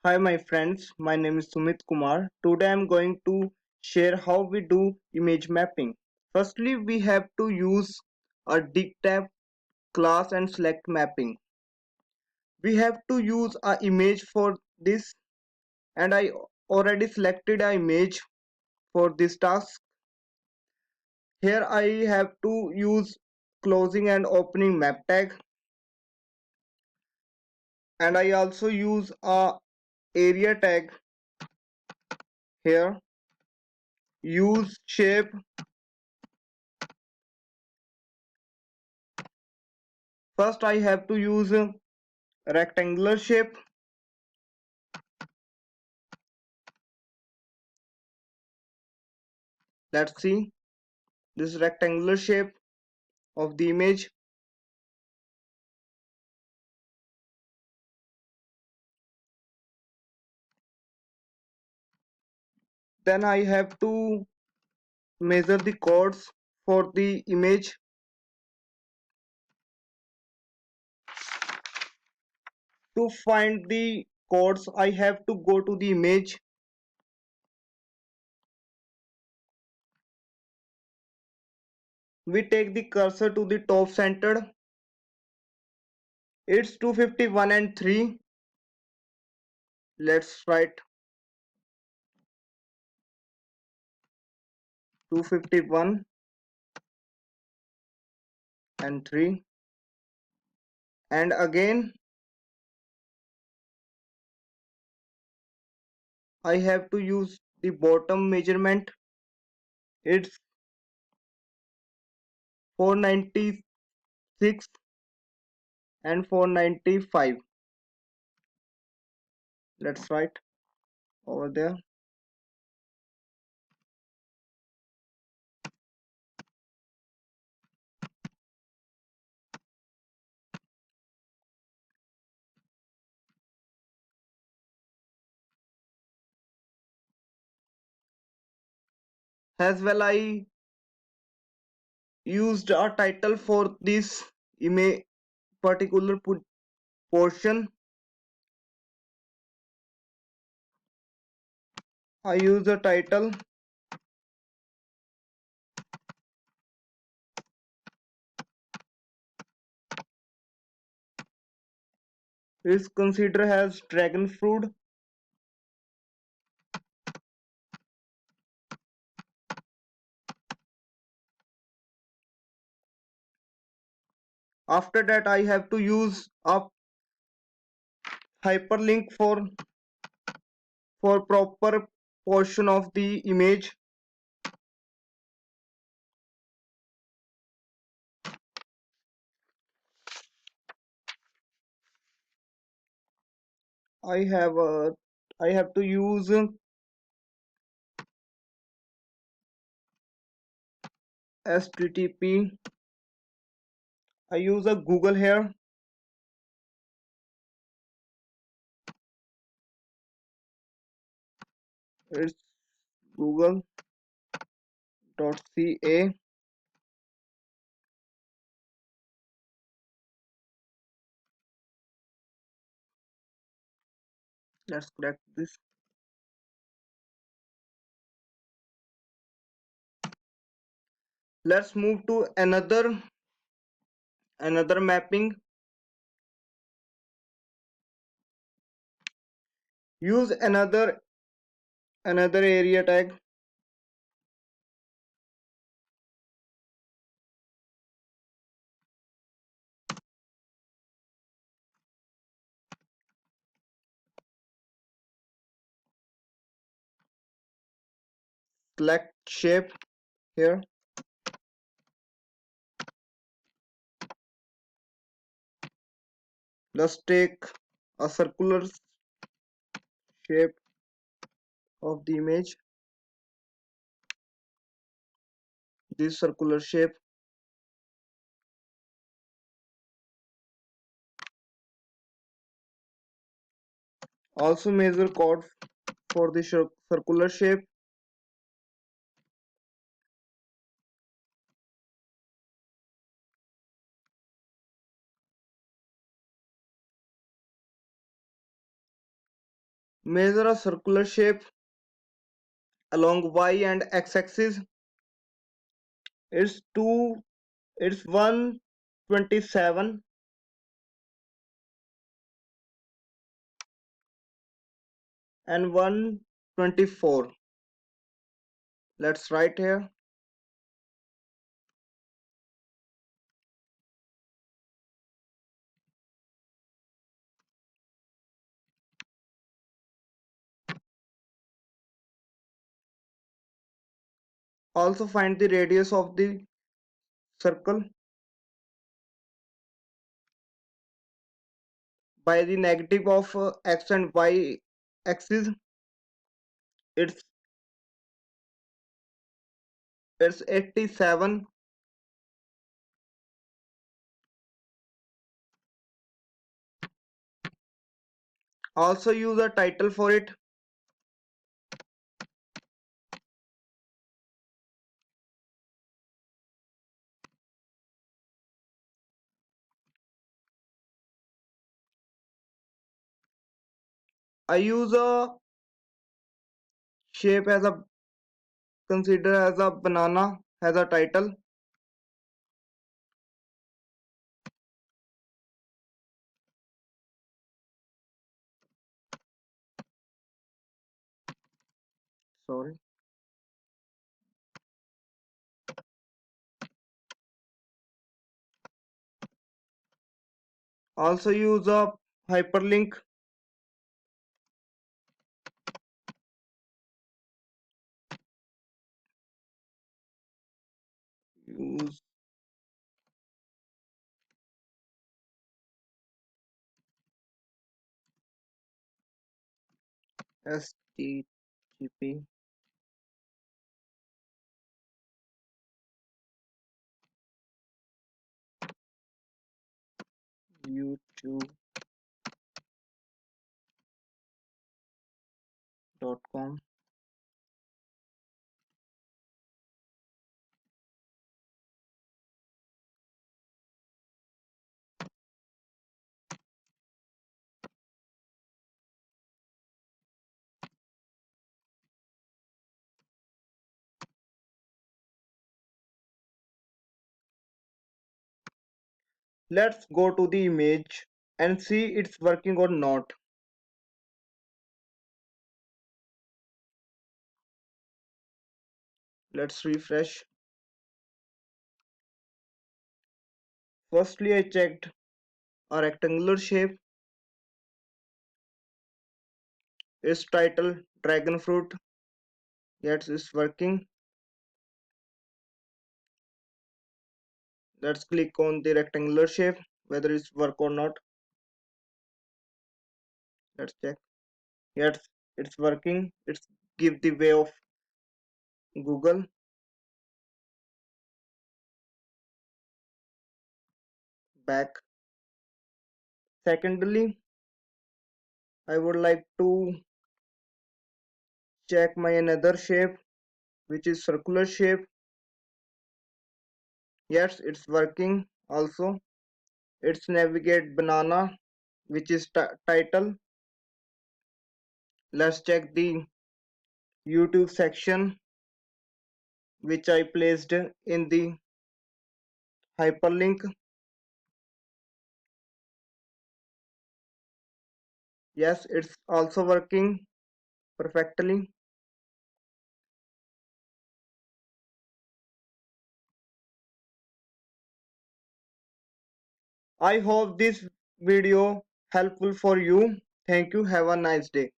Hi my friends, my name is Sumit Kumar. Today I am going to share how we do image mapping. Firstly, we have to use a digtab class and select mapping. We have to use a image for this and I already selected an image for this task. Here I have to use closing and opening map tag, and I also use a area tag here. Use shape. First I have to use a rectangular shape. Let's see this rectangular shape of the image. Then I have to measure the chords for the image. To find the chords I have to go to the image. We take the cursor to the top centered. It's 251 and 3. Let's write 251 and 3, and again I have to use the bottom measurement. It's 496 and 495. Let's write over there. As well, I used a title for this image particular portion. I use the title. Is considered as dragon fruit. After that I have to use a hyperlink for proper portion of the image. I have I have to use http. I use a Google here. It's google.ca. Let's correct this. Let's move to another mapping. Use another area tag. Select shape here. Let's take a circular shape of the image. This circular shape. Also measure chord for the circular shape. Measure a circular shape along y and x-axis. It's 127 and 124. Let's write here. Also find the radius of the circle by the negative of x and y axis. It's it's 87. Also use a title for it. I use a shape as a consider as a banana as a title. Sorry. Also use a hyperlink. Use http youtube.com. Let's go to the image and see it's working or not. Let's refresh. Firstly, I checked a rectangular shape. Its title dragon fruit. Yes, it's working. Let's click on the rectangular shape whether it's work or not. Let's check. Yes, it's working. It's give the way of Google. Back. Secondly, I would like to check my another shape which is circular shape. Yes, it's working also. It's navigate banana which is title. Let's check the YouTube section which I placed in the hyperlink. Yes, it's also working perfectly. I hope this video helpful for you. Thank you. Have a nice day.